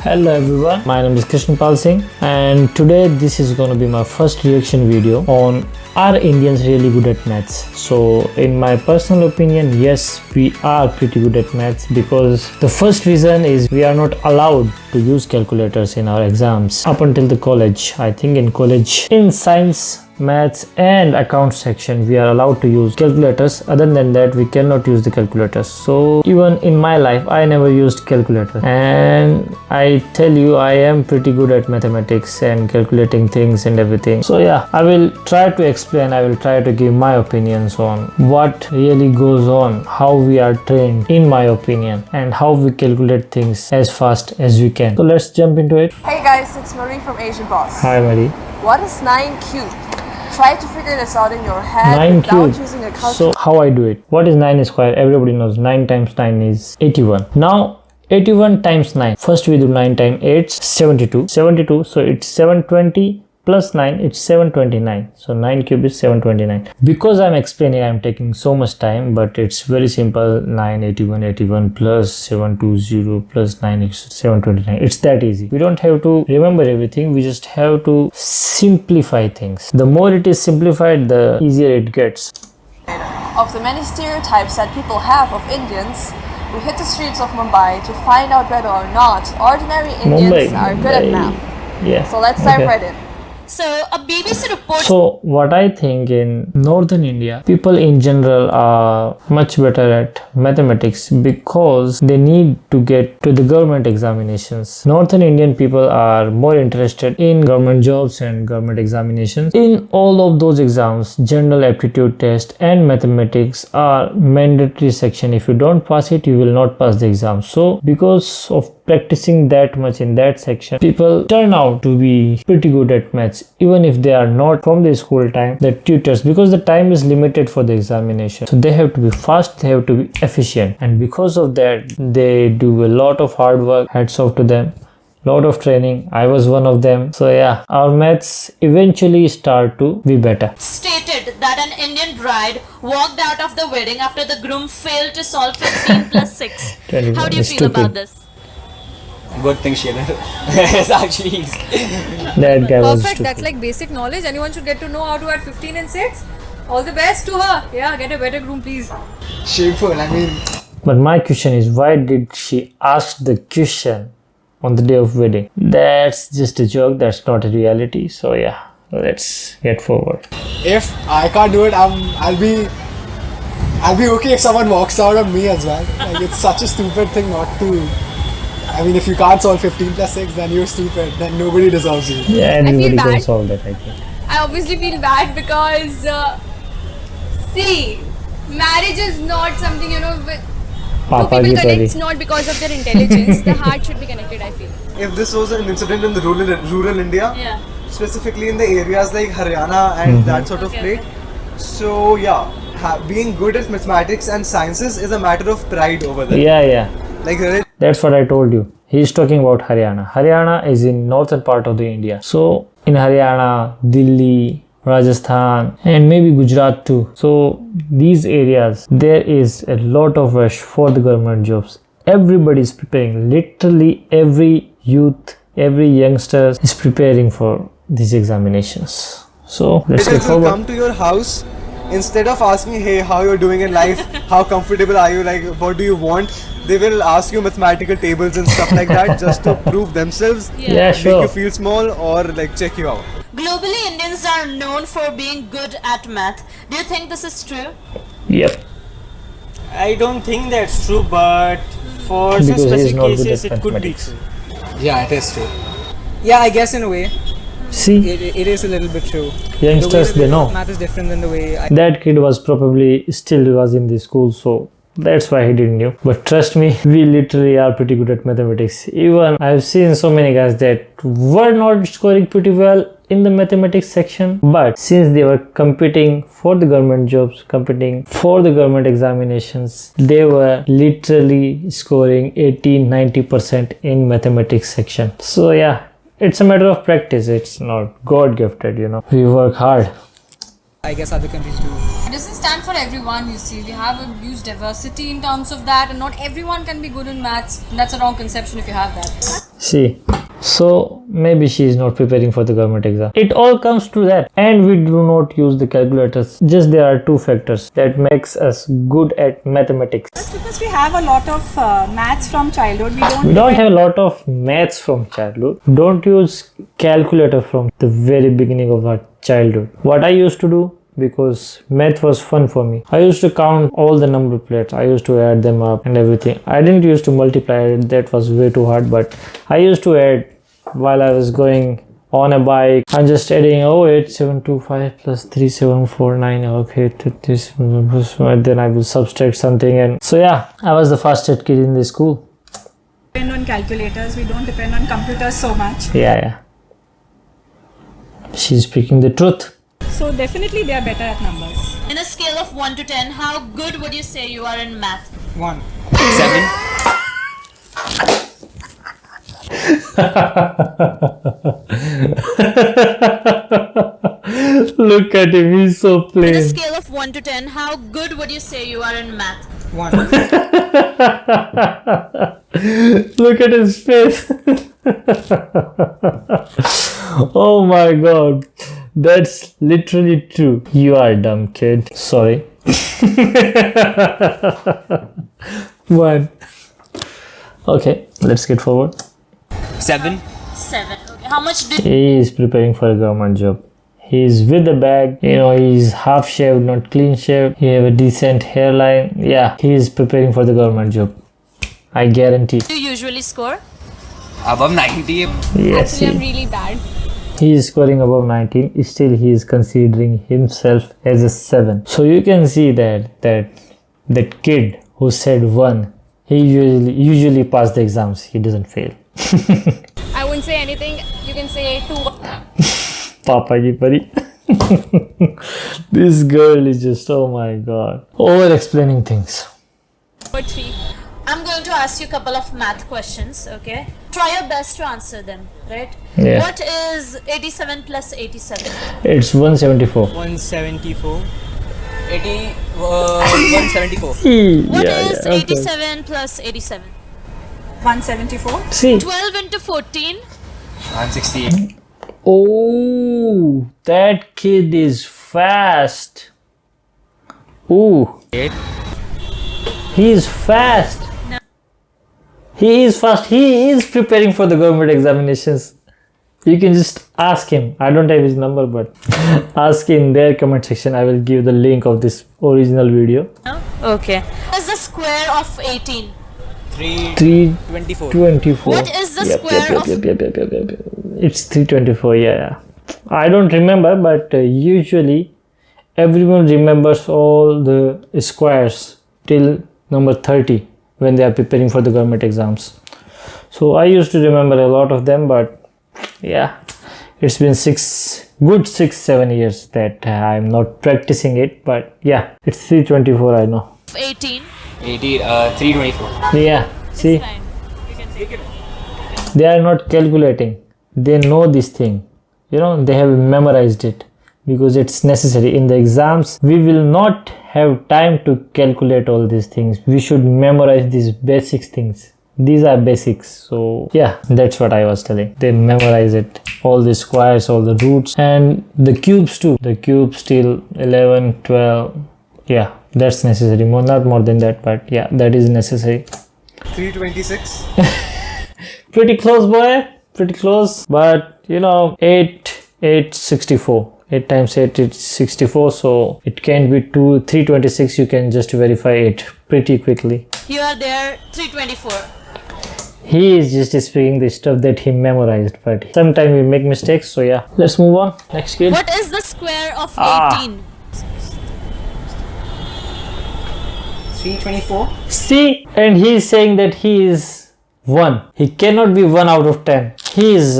Hello everyone, my name is Krishan Pal Singh and today this is going to be my first reaction video on are Indians really good at maths. So in my personal opinion, yes, we are pretty good at maths because the first reason is we are not allowed to use calculators in our exams up until the college. I think in college, in science, maths and account section we are allowed to use calculators. Other than that we cannot use the calculators. So even in my life I never used calculator, and I tell you I am pretty good at mathematics and calculating things and everything. So yeah, I will try to explain, I will try to give my opinions on what really goes on, how we are trained in my opinion, and how we calculate things as fast as we can. So let's jump into it. Hey guys, it's Marie from Asian Boss. Hi Marie. What is 9 cubed? Try to figure this out in your head 9 without cubed. using a calculator. So how I do it? What is 9 square? Everybody knows 9 times 9 is 81. Now 81 times 9. First we do 9 times 8, 72. 72, so it's 720 plus 9, it's 729. So 9 cube is 729. Because I'm explaining, I'm taking so much time, but it's very simple. 9, 81, 81 plus 720 plus 9 is 729. It's that easy. We don't have to remember everything. We just have to simplify things. The more it is simplified, the easier it gets. Of the many stereotypes that people have of Indians, we hit the streets of Mumbai to find out whether or not ordinary Indians are good at math. Yeah. So let's dive right in. So, a BBC report. So what I think, in northern India, people in general are much better at mathematics because they need to get to the government examinations. Northern Indian people are more interested in government jobs and government examinations. In all of those exams, general aptitude test and mathematics are mandatory section. If you don't pass it, you will not pass the exam. So because of practicing that much in that section, people turn out to be pretty good at maths, even if they are not from the school time. The tutors, because the time is limited for the examination, so they have to be fast, they have to be efficient, and because of that they do a lot of hard work. Hats off to them. Lot of training. I was one of them. So yeah, our maths eventually start to be better. Stated that an Indian bride walked out of the wedding after the groom failed to solve 15 plus 6. How do you feel about this? Good thing she did. It's actually easy. That guy was Perfect. stupid. That's like basic knowledge. Anyone should get to know how to add 15 and 6. All the best to her. Yeah, get a better groom, please. Shameful, I mean. But my question is, why did she ask the question on the day of wedding? That's just a joke. That's not a reality. So yeah, let's get forward. If I can't do it, I'll be okay if someone walks out on me as well. Like, it's such a stupid thing not to. I mean, if you can't solve 15 plus 6, then you're stupid. Then nobody deserves you. Yeah, everybody can bad. solve that, I think. I obviously feel bad because, see, marriage is not something, with Papa two people ki connects pari. not because of their intelligence. The heart should be connected, I feel. If this was an incident in the rural India, Yeah. specifically in the areas like Haryana and that sort of place, so yeah, being good at mathematics and sciences is a matter of pride over there. Yeah. Like really, That's what I told you. He's talking about Haryana. Haryana is in northern part of the India. So in Haryana, Delhi, Rajasthan, and maybe Gujarat too. So these areas, there is a lot of rush for the government jobs. Everybody is preparing. Literally every youth, every youngster is preparing for these examinations. So let's get relatives will forward. come to your house instead of asking, hey, how you're doing in life, how comfortable are you, like what do you want, they will ask you mathematical tables and stuff like that just to prove themselves, Yeah, make sure. you feel small or like check you out. Globally, Indians are known for being good at math. Do you think this is true? Yep. I don't think that's true, but for some Because he is specific not good cases at it could be mathematics. true. Yeah, it is true. Yeah, I guess in a way, See, it is a little bit true. youngsters, they know. Math is different than the way I. That kid was probably still was in the school, so that's why he didn't know. But trust me, we literally are pretty good at mathematics. Even I've seen so many guys that were not scoring pretty well in the mathematics section, but since they were competing for the government jobs, competing for the government examinations, they were literally scoring 80-90% in mathematics section. So yeah, it's a matter of practice. It's not God gifted, we work hard. I guess other countries do. It doesn't stand for everyone, you see. We have a huge diversity in terms of that, and not everyone can be good in maths. And that's a wrong conception if you have that. See, so maybe she is not preparing for the government exam. It all comes to that, and we do not use the calculators. Just there are two factors that makes us good at mathematics. Just because we have a lot of maths from childhood, We don't have a lot of maths from childhood. Don't use calculator from the very beginning of our childhood. What I used to do, because math was fun for me, I used to count all the number plates. I used to add them up and everything. I didn't used to multiply, that was way too hard, but I used to add while I was going on a bike. I'm just adding 08725 plus 3749. Okay, this, then I will subtract something, and so yeah, I was the fastest kid in the school. depend on calculators, we don't depend on computers so much. Yeah. She's speaking the truth. So definitely they are better at numbers. In a scale of 1 to 10, how good would you say you are in math? 1. 7. Look at him, he's so In a plain. scale of 1 to 10, how good would you say you are in math? 1. Look at his face. Oh my god, that's literally true. You are a dumb kid. Sorry. 1. Okay, let's get forward. 7. 7. Okay. How much do He is preparing for a government job. He's with the bag, he's half shaved, not clean shaved. He have a decent hairline. Yeah, he is preparing for the government job. I guarantee. you usually score? Above 90. Yes, Actually, I'm really bad. he is scoring above 19. Still, he is considering himself as a 7. So you can see that kid who said 1, he usually passed the exams. He doesn't fail. I wouldn't say anything. You can say 2 Papa ki pari. This girl is just, oh my god, over explaining things. or 3. I'm going to ask you a couple of math questions, okay? Try your best to answer them, right? Yeah. What is 87 plus 87? It's 174. 174. 174. What is okay. 87 plus 87? 174. See. 12 into 14. 168. Oh, that kid is fast. Ooh. 8. He is fast. No. He is fast. He is preparing for the government examinations. You can just ask him. I don't have his number, but ask in their comment section. I will give the link of this original video. No? Okay. What is the square of 18? 324. 324. What is the square of... Yep. It's 324. Yeah. I don't remember, but usually everyone remembers all the squares till number 30 when they are preparing for the government exams. So I used to remember a lot of them, but yeah, it's been 6-7 years that I'm not practicing it, but yeah, it's 324. I know. 18. 324. Yeah, see, Fine. You can take it. they are not calculating. They know this thing. They have memorized it because it's necessary in the exams. We will not have time to calculate all these things. We should memorize these basic things. These are basics. So yeah, that's what I was telling. They memorize it, all the squares, all the roots, and the cubes too. The cubes till 11, 12. Yeah, that's necessary. Not more than that, but yeah, that is necessary. 326. Pretty close, boy. Pretty close. But 864. 8 times 8 is 64. So it can be 326. You can just verify it pretty quickly. You are there, 324. He is just speaking the stuff that he memorized, but sometimes we make mistakes. So yeah, let's move on. Next kid. What is the square of 18? 324. See, and he is saying that he is 1. He cannot be 1 out of 10. He is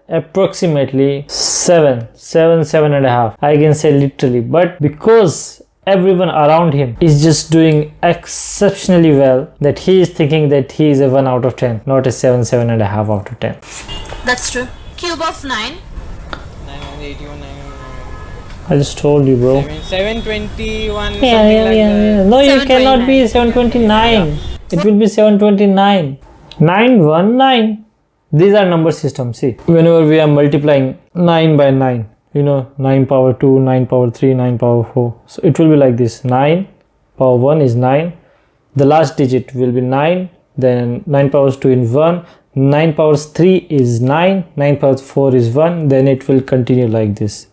approximately 7.5. I can say literally, but because everyone around him is just doing exceptionally well, that he is thinking that he is a 1 out of 10, not a 7.5 out of 10. That's true. Cube of 9. 981. I just told you, bro. 721. Yeah. No, you cannot be 729. It will be 729. 919. these are number systems. See, whenever we are multiplying 9 by 9, 9 power 2, 9 power 3, 9 power 4. So it will be like this. 9 power 1 is 9. The last digit will be 9. Then 9 powers 2 is 1. 9 powers 3 is 9. 9 powers 4 is 1. Then it will continue like this.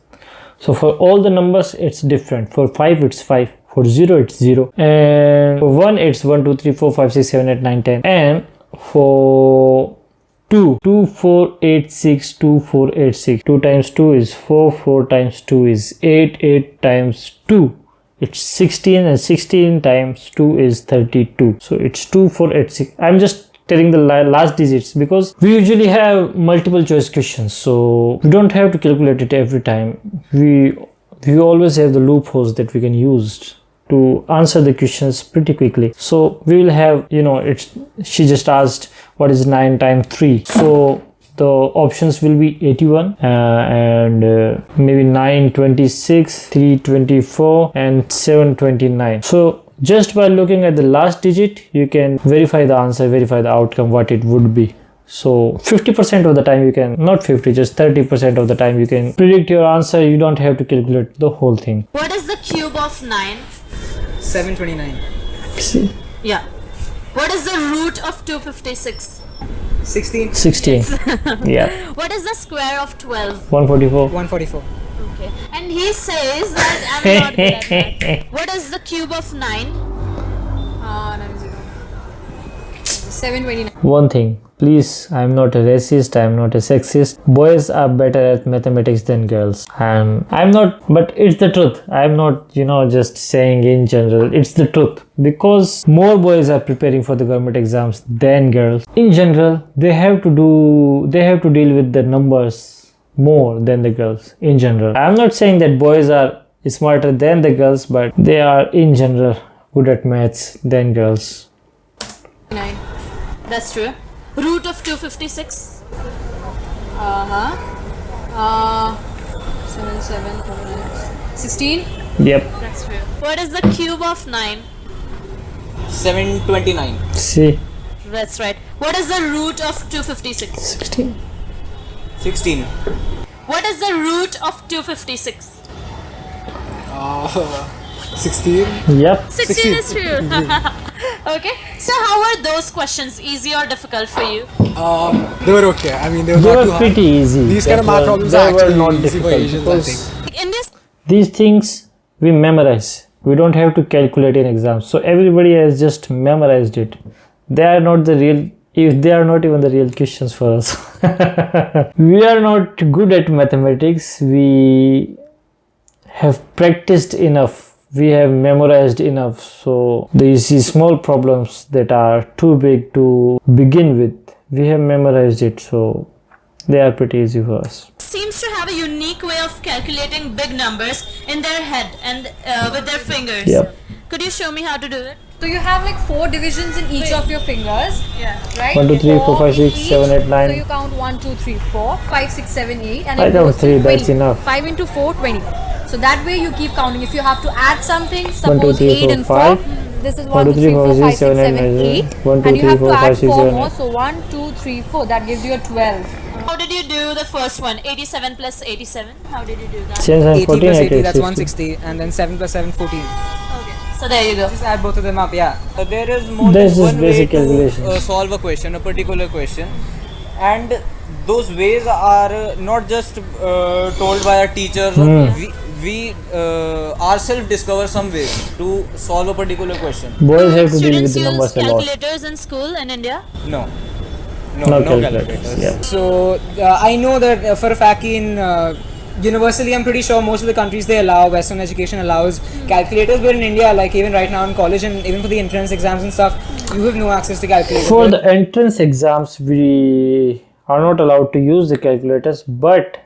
So for all the numbers, it's different. For 5, it's 5. For 0, it's 0. And for 1, it's 1, 2, 3, 4, 5, 6, 7, 8, 9, 10. And for 2, 2, 4, 8, 6, 2, 4, 8, 6. 2 times 2 is 4. 4 times 2 is 8. 8 times 2. It's 16, and 16 times 2 is 32. So it's 2, 4, 8, 6. I'm just telling the last digits because we usually have multiple choice questions, so we don't have to calculate it every time. We always have the loopholes that we can use to answer the questions pretty quickly. So we will have, she just asked what is 9 times 3. So the options will be 81 and maybe 9 26, 3 24 and 7 29. So just by looking at the last digit, you can verify the answer, verify the outcome, what it would be. So 50% of the time you can, not 50, just 30% of the time you can predict your answer. You don't have to calculate the whole thing. What is the cube of 9? 729. See? Yeah. What is the root of 256? 16. 16. Yeah. What is the square of 12? 144. 144. Okay. And he says that I'm not good at that. What is the cube of 9? 729. One thing, please, I'm not a racist, I'm not a sexist. Boys are better at mathematics than girls. And I'm not, but it's the truth. I'm not, just saying in general. It's the truth. Because more boys are preparing for the government exams than girls. In general, they have to deal with the numbers more than the girls in general. I'm not saying that boys are smarter than the girls, but they are in general good at maths than girls. 9. That's true. Root of 256? 7, 16. Yep. That's true. What is the cube of 9? 729. See? That's right. What is the root of 256? 16. 16. What is the root of 256? 16. Yep. 16 is true. Okay. So how were those questions? Easy or difficult for you? They were okay. I mean, they were They not were too hard. pretty easy. These kind of math problems They are were actually not easy for difficult Asians, I because think. In this these things we memorize. We don't have to calculate in exams. So everybody has just memorized it. They are not the real, if they are not even the real questions for us. We are not good at mathematics. We have practiced enough. We have memorized enough. So these small problems that are too big to begin with, we have memorized it. So they are pretty easy for us. seems to have a unique way of calculating big numbers in their head and with their fingers. Yep. Could you show me how to do it? So you have like 4 divisions in each of your fingers. Yeah. Right? 1, 2, 3, 4, 5, 6, each. 7, 8, 9. So you count 1, 2, 3, 4, 5, 6, 7, 8, and I it count goes to 3, 20. that's enough. 5 into 4, 20. So that way you keep counting. If you have to add something, 1, 2, suppose 3, 8 4, and 4. 5. This is 1, 1, 2, 2, 3, 3, 4, 5, 6, 7, 8. 1, 2, And you 3, have 4, to 5, add 6, 4 7, more. 8. So 1, 2, 3, 4. That gives you a 12. How did you do the first one? 87 plus 87? How did you do that? Since I'm 80 14, plus I 80, take that's 60. 160. And then 7 plus 7, 14. Okay. So there you go. Just add both of them up, yeah. There is more That's than just one way basic to calculations. solve a question, a particular question. And those ways are not just told by our teachers. We ourselves discover some ways to solve a particular question. Boys have to deal with Students the use numbers a lot. calculators in school in India? No. No calculators. Yeah. So I know that for a fact in universally, I'm pretty sure most of the countries they allow, Western education allows calculators, but in India, like even right now in college and even for the entrance exams and stuff, you have no access to calculators. For the entrance exams, we are not allowed to use the calculators, but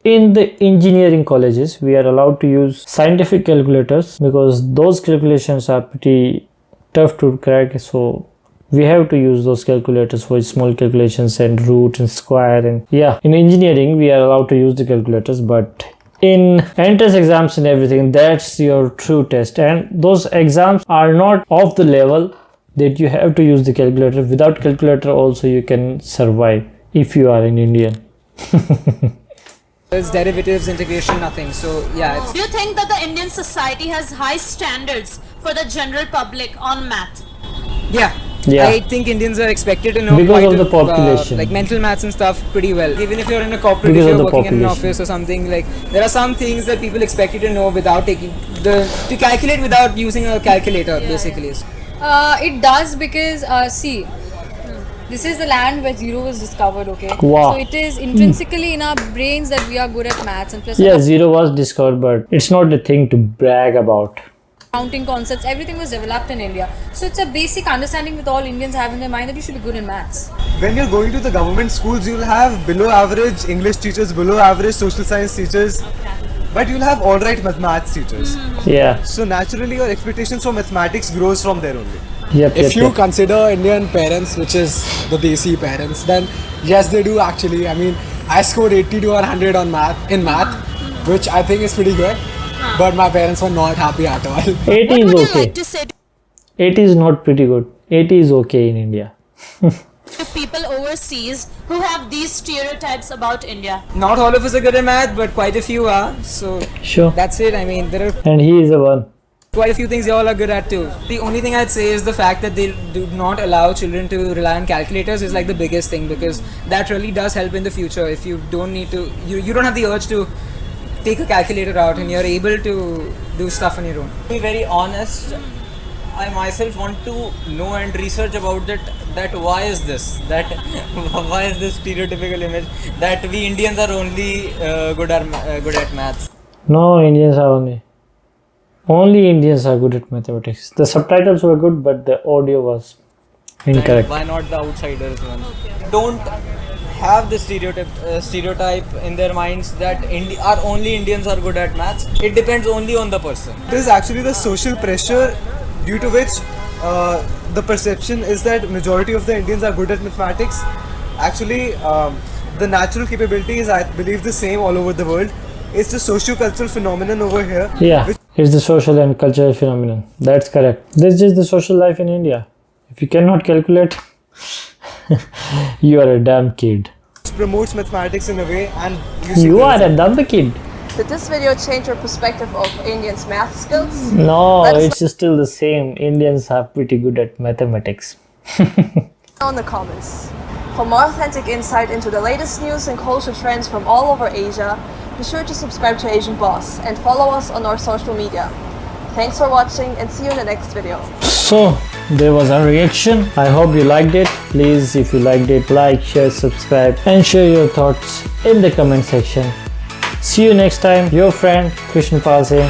in the engineering colleges, we are allowed to use scientific calculators because those calculations are pretty tough to crack. So we have to use those calculators for small calculations and root and square, and yeah, in engineering we are allowed to use the calculators, but in entrance exams and everything, that's your true test, and those exams are not of the level that you have to use the calculator. Without calculator also you can survive if you are an Indian. There's derivatives, integration, nothing. So yeah, it's Do you think that the Indian society has high standards for the general public on math? yeah. Yeah. I think Indians are expected to know Because quite of the a, population. like mental maths and stuff pretty well. Even if you're in a corporate, Because if of you're the working in an population. office or something, like there are some things that people expect you to know without taking to calculate without using a calculator, basically. It does because see, this is the land where zero was discovered. Okay, Wow. so it is intrinsically in our brains that we are good at maths, and plus Yeah, zero was discovered, but it's not the thing to brag about. accounting concepts. Everything was developed in India, so it's a basic understanding that all Indians have in their mind that you should be good in maths. When you're going to the government schools, you'll have below average English teachers, below average social science teachers, but you'll have alright maths teachers. Yeah. So naturally your expectations for mathematics grows from there only. Yep. If you Yep. consider Indian parents, which is the Desi parents, then yes, they do actually. I mean, I scored 80 to 100 on math, which I think is pretty good. But my parents were not happy at all. 80 What is would you okay. like to say 80 is not pretty good. 80 is okay in India. to people overseas who have these stereotypes about India? Not all of us are good at math, but quite a few are. So Sure. that's it. I mean, there are And he is the one. quite a few things you all are good at too. The only thing I'd say is the fact that they do not allow children to rely on calculators is like the biggest thing, because that really does help in the future. If you don't need to, you don't have the urge to take a calculator out and you're able to do stuff on your own. To be very honest, I myself want to know and research about that why is this, that why is this stereotypical image that we Indians are only good at maths. No, Indians are only Indians are good at mathematics. The subtitles were good, but the audio was incorrect. Why not the outsiders one? Don't have the stereotype in their minds that only Indians are good at maths. It depends only on the person. It is actually the social pressure due to which the perception is that majority of the Indians are good at mathematics. Actually, the natural capability is, I believe, the same all over the world. It's the socio-cultural phenomenon over here. Yeah, it's the social and cultural phenomenon. That's correct. This is just the social life in India. If you cannot calculate, you are a damn kid. Which promotes mathematics in a way, and You are a dumb kid. Did this video change your perspective of Indians' math skills? No, Let us it's still the same. Indians are pretty good at mathematics. know in the comments. For more authentic insight into the latest news and culture trends from all over Asia, be sure to subscribe to Asian Boss and follow us on our social media. Thanks for watching and see you in the next video. So, there was our reaction. I hope you liked it. Please, if you liked it, like, share, subscribe and share your thoughts in the comment section. See you next time. Your friend Krishan Pal Singh.